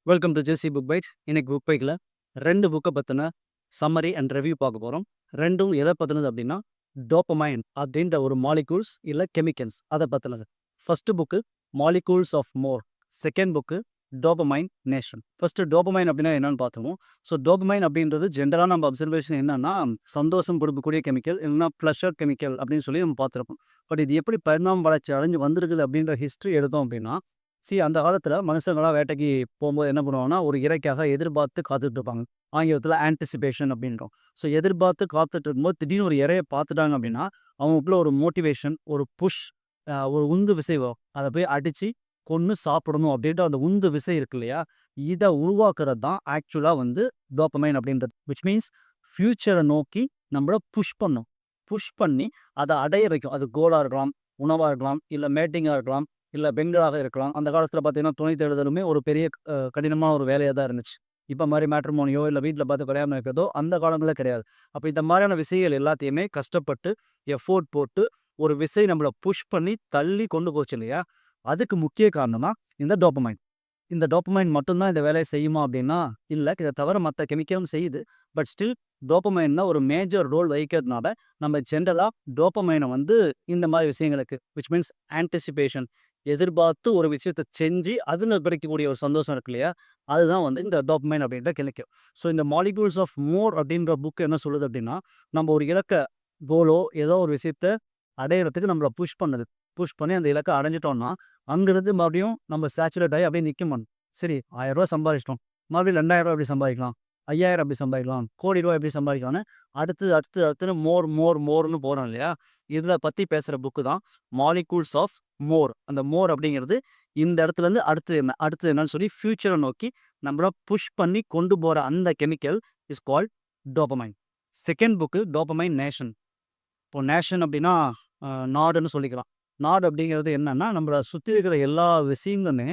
Welcome to JC book bite. இன்னைக்கு book பைட்டில் 2 புக்கை பற்றின சம்மரி அண்ட் ரிவ்யூ பார்க்க போகிறோம். ரெண்டும் எதை பற்றினது அப்படின்னா டோப்பமைன் அப்படின்ற ஒரு மாலிகூல்ஸ் இல்லை கெமிக்கல்ஸ் அதை பற்றினது. First book molecules of more, second book dopamine nation. First dopamine அப்படின்னா என்னன்னு பார்த்தோம். ஸோ டோபமைன் அப்படின்றது ஜென்ரலாக நம்ம அப்சர்வேஷன் என்னன்னா சந்தோஷம் கொடுக்கக்கூடிய கெமிக்கல், இல்லைன்னா ப்ளஷர் கெமிக்கல் அப்படின்னு சொல்லி நம்ம பார்த்துருப்போம். பட் இது எப்படி பரிணாம வளர்ச்சி அடைஞ்சு வந்திருக்குது அப்படின்ற ஹிஸ்ட்ரி எடுத்தோம் அப்படின்னா, அந்த காலத்தில் மனுஷங்களாம் வேட்டைக்கு போகும்போது என்ன பண்ணுவாங்கன்னா, ஒரு இரைக்காக எதிர்பார்த்து காத்துட்டு இருப்பாங்க. ஆங்கிலத்தில் ஆன்டிசிபேஷன் அப்படின்றோம். ஸோ எதிர்பார்த்து காத்துட்டு இருக்கும்போது திடீர்னு ஒரு இரையை பார்த்துட்டாங்க அப்படின்னா, அவங்களுக்குள்ள ஒரு மோட்டிவேஷன், ஒரு புஷ், ஒரு உந்து விசை வரும். அதை போய் அடித்து கொன்று சாப்பிடணும் அப்படின்ற அந்த உந்து விசை இருக்கு இல்லையா, இதை உருவாக்குறது தான் ஆக்சுவலாக வந்து டோப்பமைன் அப்படின்றது. விச் மீன்ஸ் ஃப்யூச்சரை நோக்கி நம்மளை புஷ் பண்ணும். புஷ் பண்ணி அதை அடைய வைக்கும். அது கோலாக இருக்கலாம், உணவாக இருக்கலாம், இல்லை மேட்டிங்காக இருக்கலாம், இல்லை பெண்களாக இருக்கலாம். அந்த காலத்தில் பார்த்தீங்கன்னா துணை தேடுதலுமே ஒரு பெரிய கடினமான ஒரு வேலையாக தான் இருந்துச்சு. இப்போ மாதிரி மேட்ரிமோனியோ இல்லை வீட்டில் பார்த்து கல்யாணம் இருக்கிறதோ அந்த காலங்களில் கிடையாது. அப்போ இந்த மாதிரியான விஷயங்கள் எல்லாத்தையுமே கஷ்டப்பட்டு எஃபோர்ட் போட்டு ஒரு விசை நம்மளை புஷ் பண்ணி தள்ளி கொண்டு போச்சு இல்லையா, அதுக்கு முக்கிய காரணம் தான் இந்த டோப்பமைன். இந்த டோப்பமைன் மட்டும்தான் இந்த வேலையை செய்யுமா அப்படின்னா இல்லை, இதை தவிர மற்ற கெமிக்கலும் செய்யுது. பட் ஸ்டில் டோப்பமைன் தான் ஒரு மேஜர் ரோல் வகிக்கிறதுனால நம்ம ஜென்ரலாக டோப்பமைனை வந்து இந்த மாதிரி விஷயங்களுக்கு, விச் மீன்ஸ் ஆன்டிசிபேஷன், எதிர்பார்த்து ஒரு விஷயத்தை செஞ்சு அதில் கிடைக்கக்கூடிய ஒரு சந்தோஷம் இருக்கு இல்லையா, அதுதான் வந்து இந்த டோப்பமைன் அப்படின்ற கிடைக்கும். ஸோ இந்த மாலிகூல்ஸ் ஆஃப் மோர் அப்படின்ற புக் என்ன சொல்லுது அப்படின்னா, நம்ம ஒரு இலக்க கோலோ ஏதோ ஒரு விஷயத்த அடையிறதுக்கு நம்மளை புஷ் பண்ணுது. புஷ் பண்ணி அந்த இலக்கை அடைஞ்சிட்டோம்னா அங்கிருந்து மறுபடியும் நம்ம சேச்சுரேட் ஆகி அப்படியே நிற்க மாட்டோம். சரி, 1000 ரூபா சம்பாதிச்சிட்டோம், மறுபடியும் 2000 ரூபா எப்படி சம்பாதிக்கலாம், 5000 எப்படி சம்பாதிக்கலாம், கோடி ரூபா எப்படி சம்பாதிக்கலாம்னு அடுத்து அடுத்து அடுத்துன்னு மோர்னு போகிறோம் இல்லையா. இதில் பற்றி பேசுகிற புக்கு தான் மாலிகூல்ஸ் ஆஃப் மோர். அந்த மோர் அப்படிங்கிறது இந்த இடத்துலேருந்து அடுத்து என்னன்னு சொல்லி ஃப்யூச்சரை நோக்கி நம்மள புஷ் பண்ணி கொண்டு போகிற அந்த chemical is called dopamine. Second book dopamine nation. இப்போ நேஷன் அப்படின்னா நாடுன்னு சொல்லிக்கலாம். நாடு அப்படிங்கிறது என்னன்னா, நம்மளை சுற்றி இருக்கிற எல்லா விஷயங்களுமே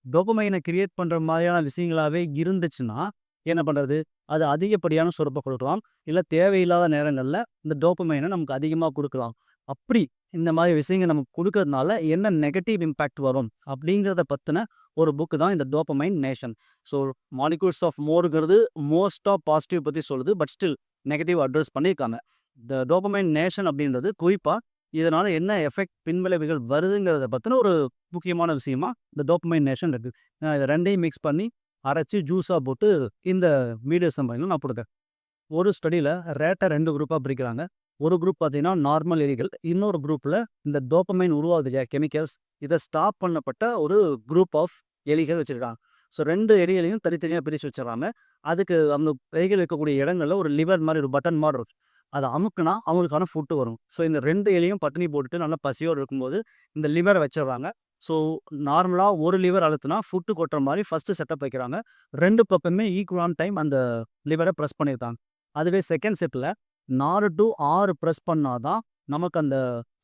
டோபமைனை கிரியேட் பண்ணுற மாதிரியான விஷயங்களாகவே இருந்துச்சுன்னா என்ன பண்ணுறது, அது அதிகப்படியான சுரப்பை கொடுக்கலாம். இல்லை தேவையில்லாத நேரங்களில் இந்த டோப்பமைனை நமக்கு அதிகமாக கொடுக்கலாம். அப்படி இந்த மாதிரி விஷயங்கள் நமக்கு கொடுக்கறதுனால என்ன நெகட்டிவ் இம்பேக்ட் வரும் அப்படிங்கிறத பற்றின ஒரு புக்கு தான் இந்த dopamine nation. So molecules of மோருங்கிறது மோஸ்ட் ஆஃப் பாசிட்டிவ் பற்றி சொல்லுது. பட் ஸ்டில் நெகட்டிவ் அட்ரஸ் பண்ணியிருக்காங்க. இந்த டோப்பமைன் நேஷன் அப்படின்றது குறிப்பாக இதனால் என்ன எஃபெக்ட், பின்விளைவுகள் வருதுங்கிறத பற்றின ஒரு முக்கியமான விஷயமா இந்த டோப்பமைன் நேஷன் இருக்குது. இதை ரெண்டையும் மிக்ஸ் பண்ணி அரைச்சி ஜூஸாக போட்டு இந்த மீடியம் சம்பளம் நான் கொடுத்தேன். ஒரு ஸ்டடியில் ரேட்டை 2 குரூப்பாக பிரிக்கிறாங்க. ஒரு குரூப் பார்த்தீங்கன்னா நார்மல் எலிகள், இன்னொரு குரூப்பில் இந்த டோப்பமைன் உருவாகுது இல்லையா கெமிக்கல்ஸ், இதை ஸ்டாப் பண்ணப்பட்ட ஒரு குரூப் ஆஃப் எலிகள் வச்சுருக்காங்க. ஸோ 2 எலிகளையும் தனித்தனியாக பிரித்து வச்சிடறாங்க. அதுக்கு அந்த எலிகள் இருக்கக்கூடிய இடங்களில் ஒரு லிவர் மாதிரி ஒரு பட்டன் மாதிரி இருக்கும். அதை அமுக்குனா அவங்களுக்கான ஃபுட்டு வரும். ஸோ இந்த 2 எலியும் பட்டினி போட்டுட்டு நல்லா பசியோடு இருக்கும்போது இந்த லிவரை வச்சிடுறாங்க. ஸோ நார்மலாக ஒரு லிவர் அழுத்துனா ஃபுட்டு கொட்டுற மாதிரி ஃபஸ்ட்டு செட்டப் வைக்கிறாங்க. 2 பக்கமே ஈக்குவலான டைம் அந்த லிவரை ப்ரெஸ் பண்ணியிருக்காங்க. அதுவே செகண்ட் செட்டில் 4 to 6 ப்ரெஸ் பண்ணாதான் நமக்கு அந்த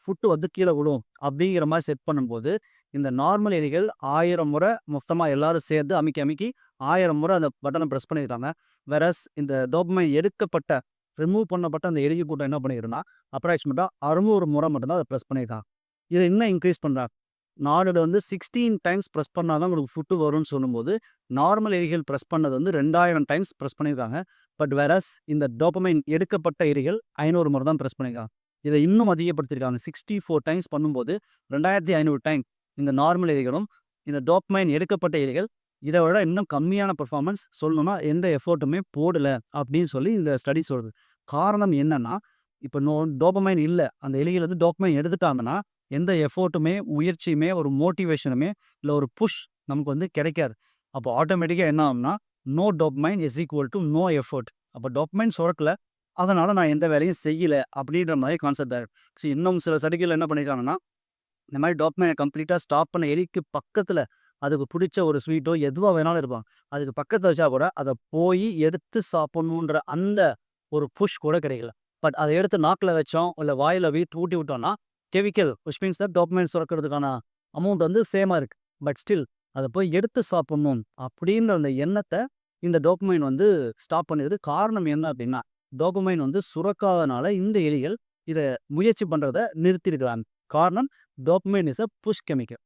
ஃபுட்டு வந்து கீழே விழும் அப்படிங்கிற மாதிரி செட் பண்ணும்போது, இந்த நார்மல் எலிகள் 1000 முறை மொத்தமாக எல்லாரும் சேர்ந்து அமுக்கி அமுக்கி 1000 முறை அந்த பட்டனை ப்ரெஸ் பண்ணியிருக்காங்க. வெரஸ் இந்த டோப்பமைன் எடுக்கப்பட்ட, ரிமூவ் பண்ணப்பட்ட அந்த எலிகள் கூட்டம் என்ன பண்ணிடுன்னா அப்ராக்சிமேட்டாக 600 முறை மட்டும்தான் அதை ப்ரெஸ் பண்ணியிருக்காங்க. இதை இன்னும் இன்க்ரீஸ் பண்ணுறாங்க. நாளில் வந்து 16 டைம்ஸ் ப்ரெஸ் பண்ணால் தான் உங்களுக்கு ஃபுட்டு வரும்னு சொல்லும்போது, நார்மல் எலிகள் ப்ரெஸ் பண்ணது வந்து 2000 டைம்ஸ் ப்ரெஸ் பண்ணியிருக்காங்க. பட் வெரஸ் இந்த டோப்பமைன் எடுக்கப்பட்ட எலிகள் 500 முறை தான் ப்ரெஸ் பண்ணியிருக்காங்க. இதை இன்னும் அதிகப்படுத்தியிருக்காங்க. 64 டைம்ஸ் பண்ணும்போது 2500 டைம் இந்த நார்மல் எலிகளும், இந்த டோப்பமைன் எடுக்கப்பட்ட எலிகள் இதை விட இன்னும் கம்மியான பெர்ஃபார்மன்ஸ் சொல்லணும்னா எந்த எஃபோர்ட்டுமே போடலை அப்படின்னு சொல்லி இந்த ஸ்டடி சொல்லுது. காரணம் என்னன்னா, இப்போ டோப்பமைன் இல்லை, அந்த எலிகள் வந்து டோப்பமைன் எடுத்துட்டாங்கன்னா எந்த எஃபோர்ட்டுமே, முயற்சியுமே, ஒரு மோட்டிவேஷனுமே இல்லை ஒரு புஷ் நமக்கு வந்து கிடைக்காது. அப்போ ஆட்டோமேட்டிக்காக என்ன ஆகும்னா, no dopamine is equal to no effort. அப்போ டோப்பமைன் சுரக்கல, அதனால் நான் எந்த வேலையும் செய்யலை அப்படின்ற மாதிரி கான்செப்ட் ஆகிடும். இன்னும் சில ஸ்டடிகள் என்ன பண்ணியிருக்காங்கன்னா, இந்த மாதிரி டோப்பமைனை கம்ப்ளீட்டாக ஸ்டாப் பண்ண எலிக்கு பக்கத்தில் அதுக்கு பிடிச்ச ஒரு ஸ்வீட்டோ எதுவாக வேணாலும் இருப்பாங்க, அதுக்கு பக்கத்தில் வச்சா கூட அதை போய் எடுத்து சாப்பிட்ணுன்ற அந்த ஒரு புஷ் கூட கிடைக்கல. பட் அதை எடுத்து நாக்கில் வச்சோம், இல்லை வாயில் ஊட்டி விட்டோம்னா chemical which means that dopamine சுரக்கிறதுக்கான அமௌண்ட் வந்து சேமாக இருக்குது. பட் ஸ்டில் அதை போய் எடுத்து சாப்பிட்ணும் அப்படின்ற அந்த எண்ணத்தை இந்த டோப்பமைன் வந்து ஸ்டாப் பண்ணிடுது. காரணம் என்ன அப்படின்னா, டோப்பமைன் வந்து சுரக்காதனால இந்த எலிகள் இதை முயற்சி பண்ணுறதை நிறுத்தியிருக்கிறாங்க. காரணம், dopamine is a push chemical.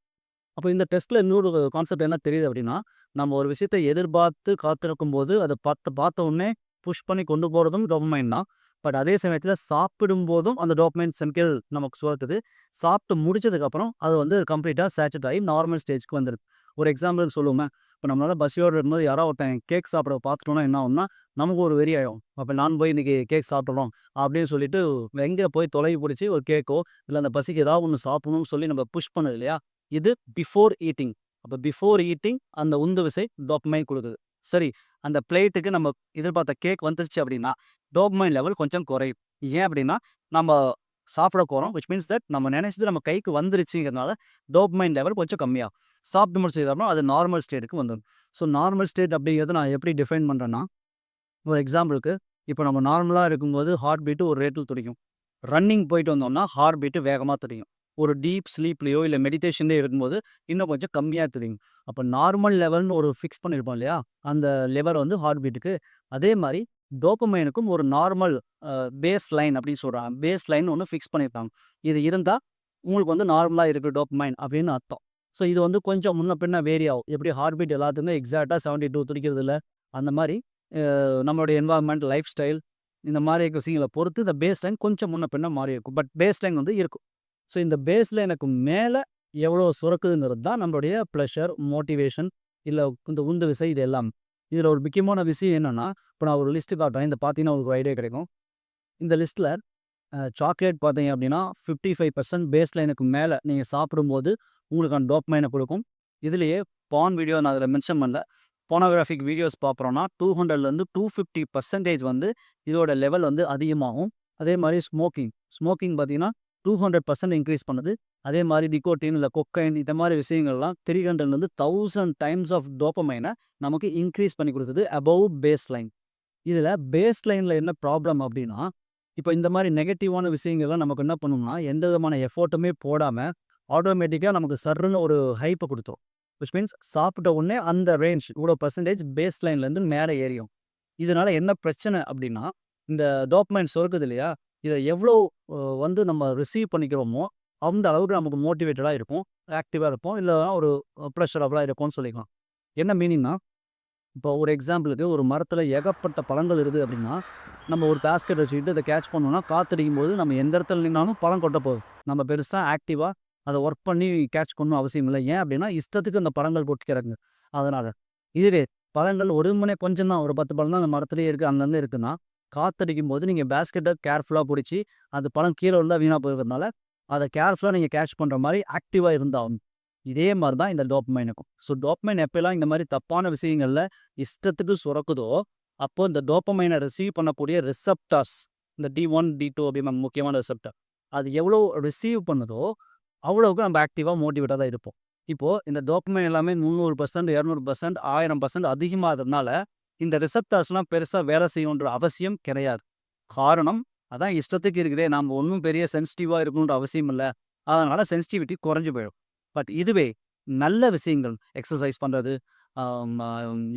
அப்போ இந்த டெஸ்ட்ல இன்னொரு கான்செப்ட் என்ன தெரியுது அப்படின்னா, நம்ம ஒரு விஷயத்த எதிர்பார்த்து காத்திருக்கும்போது, அத பார்த்த உடனே புஷ் பண்ணி கொண்டு போறதும் டோபமைன் தான். பட் அதே சமயத்தில சாப்பிடும்போதும் அந்த டோபமைன் கெமிக்கல் நமக்கு சுரக்குது. சாப்பிட்டு முடிச்சதுக்கப்புறம் அது வந்து கம்ப்ளீட்டா சேச்சுரேட் ஆகி நார்மல் ஸ்டேஜ்க்கு வந்துருது. ஒரு எக்ஸாம்பிள் சொல்லுவோமே, இப்போ நம்மளால பசியோட இருக்கும்போது யாராவது ஒருத்தன் கேக் சாப்பிட பார்த்துட்டோம்னா என்ன ஆகும்னா, நமக்கு ஒரு வெறி ஆயிடும். அப்ப நான் போய் இன்னைக்கு கேக் சாப்பிடணும் அப்படின்னு சொல்லிட்டு, எங்க போய் தொலைவி புடிச்சு ஒரு கேக்கோ, இல்ல அந்த பசிக்கு ஏதாவது ஒண்ணு சாப்பிடணும்னு சொல்லி நம்ம புஷ் பண்ணுது இல்லையா? இது பிஃபோர் ஈட்டிங். அப்ப பிஃபோர் ஈட்டிங் அந்த உந்து விசை டோபமைன் குடுக்குது. சரி, அந்த பிளேட்டுக்கு நம்ம எதிர்பார்த்த கேக் வந்துருச்சு அப்படின்னா, டோபமைன் லெவல் கொஞ்சம் குறையும். ஏன் அப்படின்னா, நம்ம சாப்பிட போறோம். விச் மீன்ஸ் தட் நம்ம நெனைச்சது நம்ம கைக்கு வந்துருச்சுங்கிறதுனால, டோபமைன் லெவல் கொஞ்சம் கம்மியாகும். சாப்பிட்டு முடிச்சதுக்கப்புறம் அது நார்மல் ஸ்டேட்டுக்கு வந்துரும். ஸோ நார்மல் ஸ்டேட் அப்படிங்கிறத நான் எப்படி டிஃபைன் பண்றேன்னா, ஒரு எக்ஸாம்பிளுக்கு, இப்போ நம்ம நார்மலா இருக்கும்போது ஹார்ட் பீட் ஒரு ரேட்ல துடிக்கும். ரன்னிங் போயிட்டு வந்தோம்னா, ஹார்ட் பீட் வேகமா துடிக்கும். ஒரு டீப் ஸ்லீப்லயோ, இல்ல மெடிடேஷன்லயோ இருக்கும்போது, இன்னும் கொஞ்சம் கம்மியா துடிக்கும். அப்ப நார்மல் லெவல்னு ஒரு ஃபிக்ஸ் பண்ணியிருப்போம் இல்லையா? அந்த லெவல் வந்து ஹார்ட் பீட்டுக்கு. அதே மாரி டோபமைனுக்கும் ஒரு நார்மல் பேஸ் லைன் அப்படின்னு சொல்றாங்க. பேஸ் லைன் ஒண்ணு ஃபிக்ஸ் பண்ணியிருக்காங்க. இது இருந்தா, உங்களுக்கு வந்து நார்மலா இருக்கு டோபமைன் அப்படின்னு அர்த்தம். ஸோ இது வந்து கொஞ்சம் முன்ன பின்ன வேரி ஆகும். எப்படி ஹார்ட் பீட் எல்லாத்துக்குமே எக்ஸாக்ட்டா 72 துடிக்கிறது இல்ல. அந்த மாரி நம்மளுடைய என்வைரன்மென்ட், லைஃப் ஸ்டைல் இந்த மாரி விஷயங்கள பொறுத்து இந்த பேஸ் லைன் கொஞ்சம் முன்ன பின்ன மாறி இருக்கும். பட் பேஸ் லைன் வந்து இருக்கும். ஸோ இந்த பேஸ் லைனுக்கு மேல எவ்வளோ சுரக்குதுங்கிறது தான் நம்மளுடைய ப்ளஷர், மோட்டிவேஷன் இல்ல இந்த உந்து விசை இது எல்லாம். இதில ஒரு முக்கியமான விஷயம் என்னன்னா, இப்ப நான் ஒரு லிஸ்ட் காட்டுறேன். இத பார்த்தீங்கன்னா உங்களுக்கு ஒரு ஐடியா கிடைக்கும். இந்த லிஸ்ட்ல சாக்லேட் பார்த்தீங்க அப்படின்னா 55% பேஸ் லைனுக்கு மேல நீங்க சாப்பிடும்போது உங்களுக்கான டோபமைன குடுக்கும். இதிலேயே பார்ன் வீடியோ நான் அதில மென்ஷன் பண்ணல. போனோகிராஃபிக் வீடியோஸ் பார்க்குறோம்னா 200லேருந்து 250% வந்து இதோட லெவல் வந்து அதிகமாகும். அதே மாரி ஸ்மோக்கிங். ஸ்மோக்கிங் பார்த்தீங்கன்னா 200% இன்கிரீஸ் பண்ணுது. அதே மாரி நிக்கோட்டின் இல்ல கொக்கைன் இந்த மாரி விஷயங்கள்லாம் 300லேருந்து 1000 டைம்ஸ் ஆஃப் டோபமைன நமக்கு இன்கிரீஸ் பண்ணி குடுக்குது அபோவ் பேஸ் லைன். இதில பேஸ் லைன்ல என்ன ப்ராப்ளம் அப்டின்னா, இப்ப இந்த மாரி நெகட்டிவான விஷயங்கள்லாம் நமக்கு என்ன பண்ணும்னா, எந்த விதமான எஃபோர்ட்டுமே போடாம, ஆட்டோமேட்டிக்கா நமக்கு சர்ருன்னு ஒரு ஹைப்ப குடுத்துரும். விச் மீன்ஸ் சாப்பிட்ட உடனே அந்த ரேஞ்ச் இவ்வளோ பெர்சன்டேஜ் பேஸ் லைன்லேருந்து மேல ஏறிரும். இதனால என்ன பிரச்சனை அப்டின்னா, இந்த டோபமைன் சுரக்குது இல்லையா? இத எவ்வளோ வந்து நம்ம ரிசீவ் பண்ணிக்கிறோமோ, அந்த அளவுக்கு நமக்கு மோட்டிவேட்டடா இருப்போம். ஆக்டிவா இருப்போம். இல்ல ஒரு ப்ளஷரபிளா இருக்கும்னு சொல்லிக்கலாம். என்ன மீனிங்னா இப்போ ஒரு எக்ஸாம்பிளுக்கு ஒரு மரத்துல ஏகப்பட்ட பழங்கள் இருக்குது அப்படின்னா, நம்ம ஒரு பேஸ்கெட் வச்சுக்கிட்டு இத கேட்ச் பண்ணோம்னா, காத்தடிக்கும்போது நம்ம எந்த இடத்துல நின்னாலும் பழம் கொட்ட போகுது. நம்ம பெருசா ஆக்டிவா அத ஒர்க் பண்ணி கேட்ச் பண்ணணும் அவசியம் இல்ல. ஏன் அப்படின்னா, இஷ்டத்துக்கு அந்த பழங்கள் கொட்டி கிடக்குங்க. அதனால. இதுவே பழங்கள் ஒரு மணி கொஞ்சம் தான் ஒரு 10 பழம் தான் அந்த மரத்திலேயே இருக்கு. அங்கங்க இருக்குன்னா, காத்தடிக்கும்போது நீங்க பேஸ்கெட்ட கேர்ஃபுல்லா புடிச்சு, அந்த பழம் கீழ விழுந்தா வீணா போயிருக்கிறதுனால, அத கேர்ஃபுல்லா நீங்க கேட்ச் பண்ற மாரி ஆக்டிவா இருந்தாகணும். இதே மாரி தான் இந்த டோப்பமைனுக்கும். ஸோ டோப்பமைன் எப்பலாம் இந்த மாரி தப்பான விஷயங்கள்ல இஷ்டத்துக்கு சுரக்குதோ, அப்போ இந்த டோப்பமைன ரிசீவ் பண்ணக்கூடிய ரிசெப்டார்ஸ் இந்த D1, D2 அப்படிம்பாங்க முக்கியமான ரிசெப்டார். அது எவ்வளோ ரிசீவ் பண்ணுதோ, அவ்வளவுக்கு நம்ம ஆக்டிவா மோட்டிவேட்டடா இருப்போம். இப்போ இந்த டோப்பமைன் எல்லாமே 300%, 200%, 1000% அதிகமாகறதுனால, இந்த ரிசெப்டார்ஸ்லாம் பெருசா வேலை செய்யணுன்ற அவசியம் கிடையாது. காரணம், அதான் இஷ்டத்துக்கு இருக்குதே, நாம ஒண்ணும் பெரிய சென்சிட்டிவா இருக்கணுன்ற அவசியம் இல்ல. அதனால சென்சிட்டிவிட்டி குறைஞ்சு போயிடும். பட் இதுவே நல்ல விஷயங்கள் எக்சர்சைஸ் பண்றது, ஆம், அ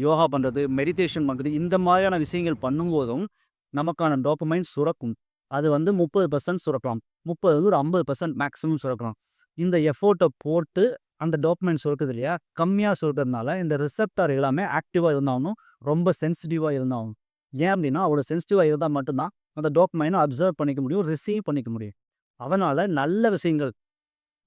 யோகா பண்றது, மெடிடேஷன் பண்றது இந்த மாதிரியான விஷயங்கள் பண்ணும்போதும் நமக்கான டோபமைன் சுரக்கும். அது வந்து 30% சுரக்கலாம். 30 ஒரு 50% மேக்ஸிமம் சுரக்கலாம். இந்த எஃபோர்ட்ட போட்டு அந்த டோபமைன் சுரக்குது இல்லையா? கம்மியா சுரக்கிறதுனால இந்த ரிசெப்டார் எல்லாமே ஆக்டிவா இருந்தாகணும். ரொம்ப சென்சிட்டிவா இருந்தாகணும். ஏன் அப்படின்னா, அவ்வளோ சென்சிட்டிவா இருந்தா மட்டும் தான் அந்த டோபமைன அப்சர்வ் பண்ணிக்க முடியும். ரிசீவ் பண்ணிக்க முடியும். அதனால நல்ல விஷயங்கள்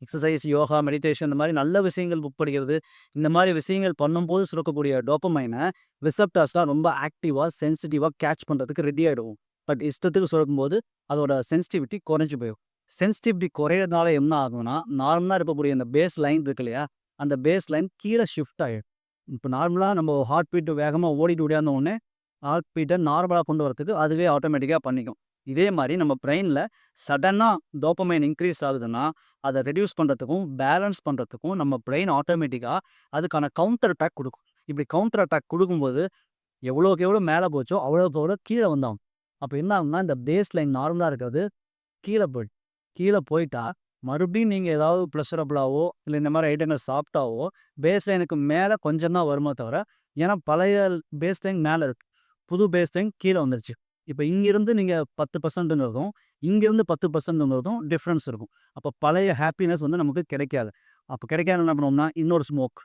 எக்சர்சைஸ், யோகா, மெடிடேஷன் இந்த மாரி நல்ல விஷயங்கள் புக் படிக்கிறது, இந்த மாரி விஷயங்கள் பண்ணும்போது சுரக்கக்கூடிய டோப்பமைன ரிசெப்டார்ஸ்லாம் ரொம்ப ஆக்டிவா, சென்சிட்டிவா கேட்ச் பண்றதுக்கு ரெடி ஆயிடும். பட் இஷ்டத்துக்கு சுரக்கும்போது அதோட சென்சிட்டிவிட்டி குறைஞ்சு போயிரும். சென்சிட்டிவிட்டி குறையறதுனால என்ன ஆகும்னா, நார்மலா இருக்கக்கூடிய அந்த பேஸ் லைன் இருக்கு இல்லையா? அந்த பேஸ் லைன் கீழ ஷிஃப்ட் ஆயிடும். இப்ப நார்மலா நம்ம ஹார்ட் பீட் வேகமா ஓடிட்டு ஓடியாந்த உடனே, ஹார்ட் பீட்ட நார்மலா கொண்டு வரதுக்கு அதுவே ஆட்டோமேட்டிக்கா பண்ணிக்கும். இதே மாரி நம்ம பிரெயின்ல சடனா டோப்பமைன் இன்கிரீஸ் ஆகுதுன்னா, அத ரெட்யூஸ் பண்றதுக்கும், பேலன்ஸ் பண்றதுக்கும் நம்ம பிரெயின் ஆட்டோமேட்டிக்கா அதுக்கான கவுண்டர் அட்டாக் குடுக்கும். இப்படி கவுண்டர் அட்டாக் குடுக்கும்போது, எவ்வளோக்கு எவ்வளோ மேல போச்சோ, அவ்வளோக்கு அவ்வளோ கீழ வந்தாகணும். அப்ப என்ன ஆகும்னா, இந்த பேஸ் லைன் நார்மலா இருக்கிறது கீழ போயிடும். கீழ போயிட்டா, மறுபடியும் நீங்க ஏதாவது ப்ளஷரபிளாவோ, இல்ல இந்த மாரி ஐட்டங்கள் சாப்பிட்டாவோ, பேஸ் லைனுக்கு மேல கொஞ்சம் தான் வருமே தவிர, ஏன்னா பழைய பேஸ் லைன் மேல இருக்கு. புது பேஸ் லைன் கீழ வந்துருச்சு. இப்ப இங்கிருந்து நீங்க 10%ங்கிறதும், இங்கிருந்து 10%ங்கிறதும் டிஃபரன்ஸ் இருக்கும். அப்ப பழைய ஹேப்பினஸ் வந்து நமக்கு கிடைக்காது. அப்போ கிடைக்காம என்ன பண்ணுவோம்னா, இன்னொரு ஸ்மோக்,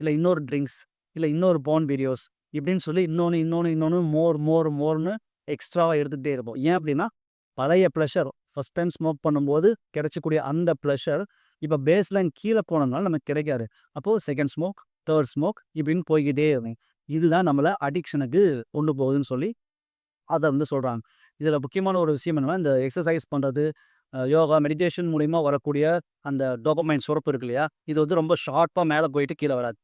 இல்ல இன்னொரு ட்ரிங்க்ஸ், இல்ல இன்னொரு பார்ன் வீடியோஸ் இப்படின்னு சொல்லி இன்னொன்னு மோர்ன்னு எக்ஸ்ட்ராவா எடுத்துக்கிட்டே இருப்போம். ஏன் அப்படின்னா, பழைய ப்ளஷர் ஃபர்ஸ்ட் டைம் ஸ்மோக் பண்ணும்போது கிடைச்சக்கூடிய அந்த ப்ளஷர் இப்போ பேஸ்லைன் கீழே போனதுனால நமக்கு கிடைக்காது. அப்போது செகண்ட் ஸ்மோக், தேர்ட் ஸ்மோக் இப்படின்னு போய்க்கிட்டே இருக்கும். இதுதான் நம்மளை அடிக்ஷனுக்கு கொண்டு போகுதுன்னு சொல்லி அத வந்து சொல்றாங்க. இதில முக்கியமான ஒரு விஷயம் என்னன்னா, இந்த எக்சர்சைஸ் பண்றது, யோகா, மெடிடேஷன் மூலியமா வரக்கூடிய அந்த டோபமைன் சுரப்பு இருக்கு இல்லையா? இது வந்து ரொம்ப ஷார்ப்பா மேல போயிட்டு கீழ வராது.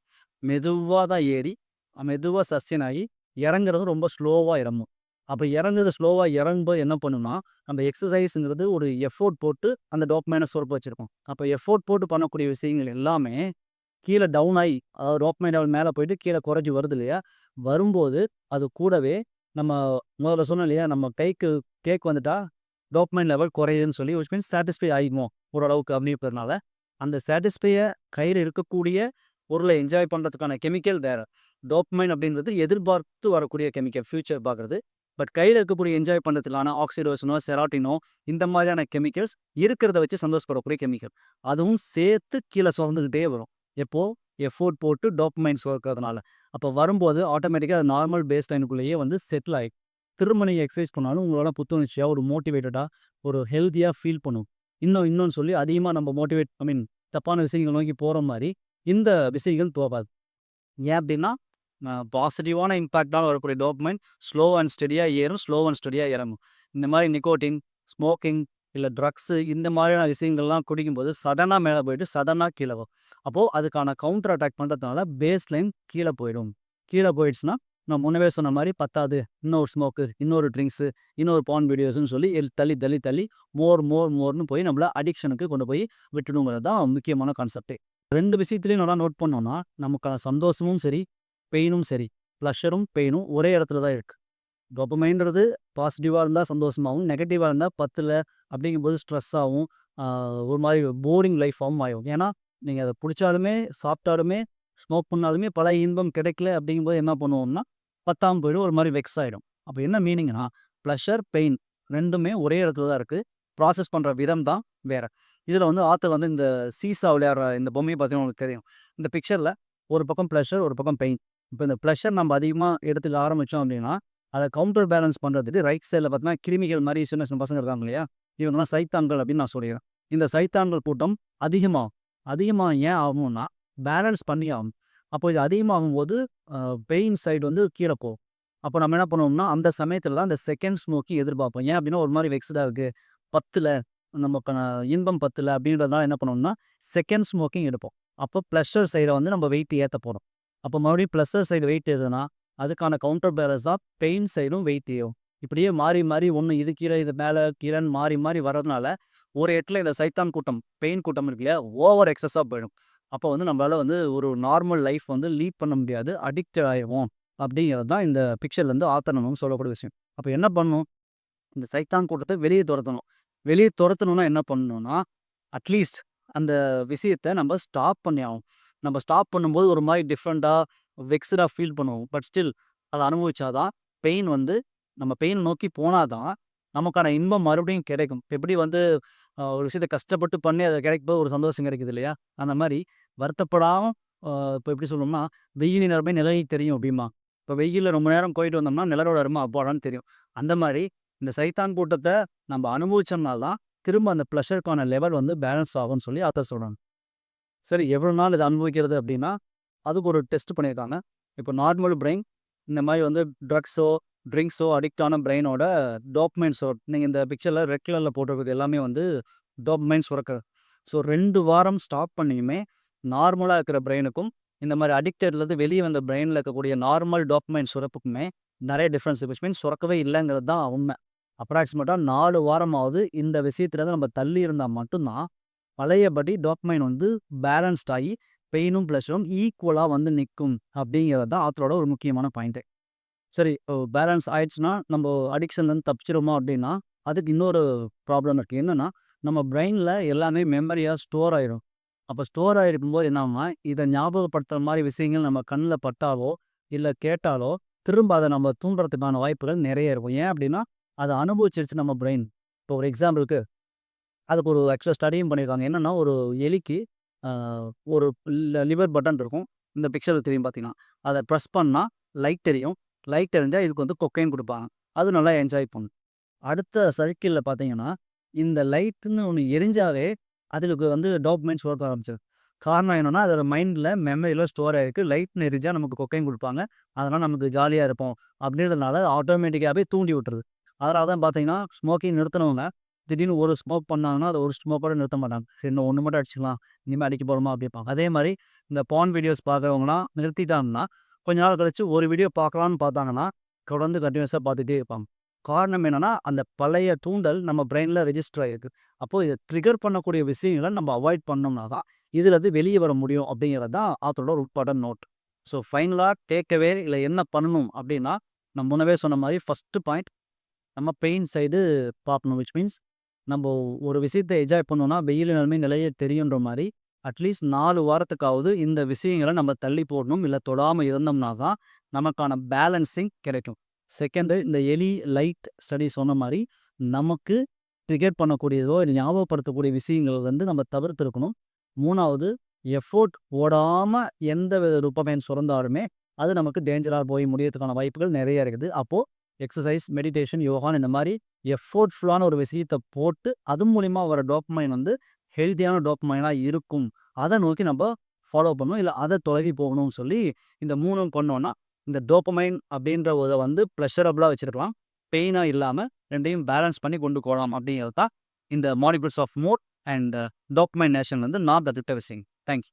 மெதுவா தான் ஏறி, மெதுவா சஸ்டெயின் ஆகி, இறங்குறது ரொம்ப ஸ்லோவா இறங்கும். அப்ப இறங்குறது ஸ்லோவா இறங்கும்போது என்ன பண்ணும்னா, நம்ம எக்சர்சைஸ்ங்கிறது ஒரு எஃபோர்ட் போட்டு அந்த டோபமைன சுரப்பு வச்சிருக்கோம். அப்ப எஃபோர்ட் போட்டு பண்ணக்கூடிய விஷயங்கள் எல்லாமே கீழ டவுன் ஆயி, அதாவது டோபமைன் லெவல் மேல போயிட்டு கீழ குறைஞ்சு வருது இல்லையா? வரும்போது அது கூடவே நம்ம முதல்ல சொன்னேன் இல்லையா? நம்ம கைக்கு கேக் வந்துட்டா டோபமைன் லெவல் குறையுதுன்னு சொல்லி விச் மீன்ஸ் சாட்டிஸ்ஃபை ஆயிக்குவோம் ஓரளவுக்கு அப்படின்றதுனால, அந்த சாட்டிஸ்ஃபைய கையில இருக்கக்கூடிய பொருள என்ஜாய் பண்றதுக்கான கெமிக்கல் வேற. டோபமைன் அப்படின்றது எதிர்பார்த்து வரக்கூடிய கெமிக்கல், ஃபியூச்சர் பார்க்குறது. பட் கையில இருக்கக்கூடிய என்ஜாய் பண்றதுக்கான ஆக்ஸிடோசினோ, செராட்டினோ இந்த மாதிரியான கெமிக்கல்ஸ் இருக்கிறத வச்சு சந்தோஷப்படக்கூடிய கெமிக்கல். அதுவும் சேர்த்து கீழ சுரந்துக்கிட்டே வரும். எப்போ? எஃபோர்ட் போட்டு டோபமைன் சுரக்கிறதுனால. அப்போ வரும்போது ஆட்டோமேட்டிக்கா அது நார்மல் பேஸ் லைனுக்குள்ளேயே வந்து செட்டில் ஆயிடும். திரும்ப நீங்க எக்சர்சைஸ் பண்ணாலும் உங்களால புத்துணர்ச்சியா, ஒரு மோட்டிவேட்டடா, ஒரு ஹெல்த்தியா ஃபீல் பண்ணும். இன்னொன்னு சொல்லி அதிகமா நம்ம மோட்டிவேட் தப்பான விஷயங்கள நோக்கி போற மாரி இந்த விஷயங்கள் போகாது. ஏன் அப்டின்னா, பாசிட்டிவான இம்பேக்ட்டால வரக்கூடிய டோபமைன் ஸ்லோ அண்ட் ஸ்டெடியா ஏறும். ஸ்லோ அண்ட் ஸ்டெடியா இறங்கும். இந்த மாரி நிக்கோட்டின், ஸ்மோக்கிங் இல்ல ட்ரக்ஸு இந்த மாதிரியான விஷயங்கள்லாம் குடிக்கும்போது சடனா மேல போயிட்டு சடனா கீழ வரும். அப்போ அதுக்கான கவுண்டர் அட்டாக் பண்றதுனால பேஸ் லைன் கீழ போயிடும். கீழ போயிடுச்சுன்னா, நான் முன்னவே சொன்ன மாரி பத்தாது. இன்னொரு ஸ்மோக்கு, இன்னொரு ட்ரிங்க்ஸு, இன்னொரு பார்ன் வீடியோஸ்ன்னு சொல்லி தள்ளி மோர்ன்னு போய் நம்மள அடிக்ஷனுக்கு கொண்டு போய் விட்டுடுங்கிறது தான் முக்கியமான கான்செப்ட்டே. 2 விஷயத்திலயும் நல்லா நோட் பண்ணோம்னா, நமக்கான சந்தோஷமும் சரி, பெயினும் சரி, ப்ளஷரும், பெயினும் ஒரே இடத்துல தான் இருக்கு. டோபமைன்றது பாசிட்டிவா இருந்தா சந்தோஷமாவும், நெகட்டிவா இருந்தா பத்தல அப்படிங்கும்போது ஸ்ட்ரெஸ் ஆவும், ஆ ஒரு மாரி போரிங் லைஃபாவும் ஆயிரும். ஏன்னா, நீங்க அத குடிச்சாலுமே, சாப்பிட்டாலுமே, ஸ்மோக் பண்ணாலுமே பல இன்பம் கிடைக்கல அப்படிங்கும்போது என்ன பண்ணுவோம்னா, பத்தாம போயிடும். ஒரு மாரி வெக்ஸ் ஆயிடும். அப்ப என்ன மீனிங்னா, ப்ளஷர், பெயின் 2மே ஒரே இடத்துல தான் இருக்கு. ப்ராசஸ் பண்ற விதம் தான் வேற. இதுல வந்து ஆத்தர் வந்து இந்த சீசா விளையாடுற இந்த பொம்மைய பார்த்தீங்கன்னா உங்களுக்கு தெரியும். இந்த பிக்சர்ல ஒரு பக்கம் ப்ளஷர், ஒரு பக்கம் பெயின். இப்ப இந்த ப்ளஷர் நம்ம அதிகமா எடுத்துக்க ஆரம்பிச்சோம் அப்படின்னா, அத கவுண்டர் பேலன்ஸ் பண்றதுக்கு ரைட் சைட்ல பார்த்தீங்கன்னா, கிருமிகள் மாரி சின்ன சின்ன பசங்க இருக்காங்க இல்லையா? இவங்கலாம் சைத்தான்கள் அப்படின்னு நான் சொல்லிக்கிறேன். இந்த சைத்தான்கள் கூட்டம் அதிகமாகும். அதிகமா ஏன் ஆகும்னா, பேலன்ஸ் பண்ணி ஆகும். அப்போ இது அதிகமாகும்போது அ பெயின் சைடு வந்து கீழ போகும். அப்போ நம்ம என்ன பண்ணுவோம்னா, அந்த சமயத்துல தான் அந்த செகண்ட் ஸ்மோக்கிங் எதிர்பார்ப்போம். ஏன் அப்படின்னா, ஒரு மாரி வெக்ஸ்டா இருக்கு. பத்தல, நமக்கான இன்பம் பத்தல அப்படின்றதுனால என்ன பண்ணுவோம்னா, செகண்ட் ஸ்மோக்கிங் எடுப்போம். அப்போ ப்ளஷர் சைட வந்து நம்ம வெயிட் ஏத்த போறோம். அப்போ மறுபடியும் ப்ளஷர் சைடு வெயிட் ஏறுதுன்னா, அதுக்கான கவுண்டர் பேலன்ஸா பெயின் சைடும் வெயிட் ஏறும். இப்படியே மாறி, மாறி ஒண்ணு இது கீழ, இது மேல, கீழன்னு மாறி, மாறி வர்றதுனால, ஒரு இடத்துல இந்த சைத்தான் கூட்டம், பெயின் கூட்டம் இருக்கு இல்லையா? ஓவர் எக்ஸஸா போயிடும். அப்போ வந்து நம்மளால வந்து ஒரு நார்மல் லைஃப் வந்து லீட் பண்ண முடியாது. அடிக்டட் ஆயிருவோம். அப்படிங்கிறது தான் இந்த பிக்சர்லேருந்து ஆத்தர் நமக்கு சொல்லக்கூடிய விஷயம். அப்போ என்ன பண்ணணும்? இந்த சைத்தான் கூட்டத்த வெளிய தொரத்தணும். வெளிய தொரத்தணும்னா என்ன பண்ணணும்னா, அட்லீஸ்ட் அந்த விஷயத்த நம்ம ஸ்டாப் பண்ணி ஆகணும். நம்ம ஸ்டாப் பண்ணும்போது ஒரு மாரி டிஃப்ரெண்ட்டா, வெக்ஸ்டா ஃபீல் பண்ணுவோம். பட் ஸ்டில் அத அனுபவிச்சா தான் பெயின் வந்து நம்ம பெயின் நோக்கி போனா தான், நமக்கான இன்பம் மறுபடியும் கிடைக்கும். இப்ப எப்படி வந்து ஒரு விஷயத்த கஷ்டப்பட்டு பண்ணி அது கிடைக்கும்போது ஒரு சந்தோஷம் கிடைக்குது இல்லையா? அந்த மாரி வருத்தப்படாம இப்ப எப்படி சொல்லணும்னா, "வெயிலின் அருமை நிழலில் தெரியும்" அப்படிம்பாங்க. இப்ப வெயில்ல ரொம்ப நேரம் போயிட்டு வந்தோம்னா, நிழலோட அருமை அப்பாடான்னு தெரியும். அந்த மாரி இந்த சைத்தான் கூட்டத்த நம்ம அனுபவிச்சோம்னா தான், திரும்ப அந்த ப்ளஷருக்கான லெவல் வந்து பேலன்ஸ் ஆகும்னு சொல்லி ஆத்தர் சொல்றாங்க. சரி எவ்வளோ நாள் இத அனுபவிக்கிறது அப்டின்னா, அதுக்கு ஒரு டெஸ்ட் பண்ணியிருக்காங்க. இப்போ நார்மல் பிரெயின் இந்த மாரி வந்து ட்ரக்ஸோ, ட்ரிங்க்ஸோ அடிக்ட் ஆன பிரெயினோட டோபமைன்ஸோ நீங்க இந்த பிக்சர்ல ரெட் கலர்ல போட்டிருக்கிறது எல்லாமே வந்து டோபமைன் சுரக்கிறது. ஸோ 2 வாரம் ஸ்டாப் பண்ணியுமே, நார்மலா இருக்கிற பிரெயினுக்கும், இந்த மாரி அடிக்டட்லேருந்து வெளிய வந்த பிரெயின்ல இருக்கக்கூடிய நார்மல் டோபமைன் சுரப்புக்குமே நெறைய டிஃபரன்ஸ் விச் மீன்ஸ் சுரக்கவே இல்லங்கிறது தான் உண்ம. அப்ராக்ஸிமேட்டா 4 வாரமாவது இந்த விஷயத்துலேருந்து நம்ம தள்ளி இருந்தா மட்டும் தான், பழையபடி டோபமைன் வந்து பேலன்ஸ்ட் ஆயி, பெயினும், ப்ளஷரும் ஈக்குவலா வந்து நிக்கும். அப்படிங்கிறது தான் ஆத்தரோட ஒரு முக்கியமான பாயிண்ட்டே. சரி பேலன்ஸ் ஆயிடுச்சுன்னா, நம்ப அடிக்ஷன்லேருந்து தப்பிச்சிருவோமா அப்படின்னா, அதுக்கு இன்னொரு ப்ராப்ளம் இருக்கு. என்னன்னா, நம்ம பிரெயின்ல எல்லாமே மெமரியா ஸ்டோர் ஆயிரும். அப்ப ஸ்டோர் ஆயிருக்கும்போது என்ன ஆகும்னா, இத ஞாபகப்படுத்துற மாரி விஷயங்கள் நம்ம கண்ல பட்டாலோ, இல்ல கேட்டாலோ, திரும்ப அத நம்ம தூண்டுறதுக்கான வாய்ப்புகள் நெறைய இருக்கும். ஏன் அப்படின்னா, அத அனுபவிச்சிருச்சு நம்ம பிரெயின். இப்போ ஒரு எக்ஸாம்பிளுக்கு அதுக்கு ஒரு ஆக்சுவலா ஸ்டடியும் பண்ணியிருக்காங்க. என்னன்னா, ஒரு எலிக்கு ஒரு லிவர் பட்டன் இருக்கும். இந்த பிக்சர்ல தெரியும் பார்த்தீங்கன்னா. அத பிரஸ் பண்ணா லைட் எரியும். லைட் எரிஞ்சா இதுக்கு வந்து கொக்கைன் குடுப்பாங்க. அது நல்லா என்ஜாய் பண்ணும். அடுத்த சர்க்கிள்ல பார்த்தீங்கன்னா, இந்த லைட்டுன்னு ஒண்ணு எரிஞ்சாவே அதுக்கு வந்து டோபமைன் சுரக்க ஆரம்பிச்சிரும். காரணம் என்னன்னா, அதோட மைண்ட்ல, மெமரியில ஸ்டோர் ஆயிருக்கு. லைட்ன்னு எரிஞ்சா நமக்கு கொக்கைன் குடுப்பாங்க. அதனால நமக்கு ஜாலியா இருப்போம். அப்படின்றதுனால ஆட்டோமேட்டிக்காவே தூண்டி விட்டுருது. அதனால தான் பார்த்தீங்கன்னா, ஸ்மோக்கிங் நிறுத்துனவங்க திடீர்னு ஒரு ஸ்மோக் பண்ணாங்கன்னா, அத ஒரு ஸ்மோக்கோட நிறுத்த மாட்டாங்க. சரி இன்னும் 1 மட்டும் அடிச்சுக்கலாம். இனிமே அடிக்க போறோமா அப்படிம்பாங்க. அதே மாரி இந்த பார்ன் வீடியோஸ் பார்க்குறவங்கலாம் நிறுத்திட்டாங்கன்னா, கொஞ்ச நாள் கழிச்சு ஒரு வீடியோ பார்க்கலான்னு பார்த்தாங்கன்னா, தொடர்ந்து கன்டினியூஸா பார்த்துட்டே இருப்பாங்க. காரணம் என்னன்னா, அந்த பழைய தூண்டல் நம்ம பிரெயின்ல ரெஜிஸ்டர் ஆயிருக்கு. அப்போ இத ட்ரிகர் பண்ணக்கூடிய விஷயங்கள நம்ம அவாய்ட் பண்ணோம்னா தான், இதுலருந்து வெளிய வர முடியும் அப்படிங்கிறது தான் ஆத்தரோட ஒரு இம்பார்ட்டன்ட் நோட். ஸோ ஃபைனலா டேக் அவே இல்ல என்ன பண்ணணும் அப்படின்னா, நான் முன்னவே சொன்ன மாரி ஃபர்ஸ்ட் பாயிண்ட் நம்ம பெயின் சைடு பார்க்கணும். விச் மீன்ஸ் நம்ப ஒரு விஷயத்த என்ஜாய் பண்ணோம்னா, வெயில் நிலைமை நிலையே தெரியுன்ற மாரி, அட்லீஸ்ட் 4 வாரத்துக்காவது இந்த விஷயங்கள நம்ம தள்ளி போடணும். இல்ல தொடாம இருந்தோம்னா தான், நமக்கான பேலன்சிங் கிடைக்கும். செகண்டு இந்த எலி, லைட் ஸ்டடி சொன்ன மாரி, நமக்கு ட்ரிகர் பண்ணக்கூடியதோ, இல்ல ஞாபகப்படுத்தக்கூடிய விஷயங்கள் வந்து நம்ம தவிர்த்திருக்கணும். 3வது எஃபோர்ட் போடாம எந்த வித டோபமைன் சுரந்தாலுமே, அது நமக்கு டேஞ்சரா போய் முடியறதுக்கான வாய்ப்புகள் நெறைய இருக்குது. அப்போ எக்சர்சைஸ், மெடிடேஷன், யோகான்னு இந்த மாரி எஃபோர்ட்ஃபுல்லான ஒரு விஷயத்த போட்டு, அது மூலியமா வர டோப்பமைன் வந்து ஹெல்த்தியான டோப்பமைனா இருக்கும். அத நோக்கி நம்ப ஃபாலோ பண்ணணும். இல்ல அத தொலைவி போகணும்னு சொல்லி இந்த 3ம் பண்ணோம்னா, இந்த டோப்பமைன் அப்படின்ற இத வந்து ப்ளஷரபிளா வச்சிருக்கலாம். பெயினா இல்லாம 2யும் பேலன்ஸ் பண்ணி கொண்டு போலாம் அப்படிங்கிறது தான் இந்த molecules of more and Dopamine Nation வந்து நான் கத்துக்கிட்ட விஷயம். Thank you.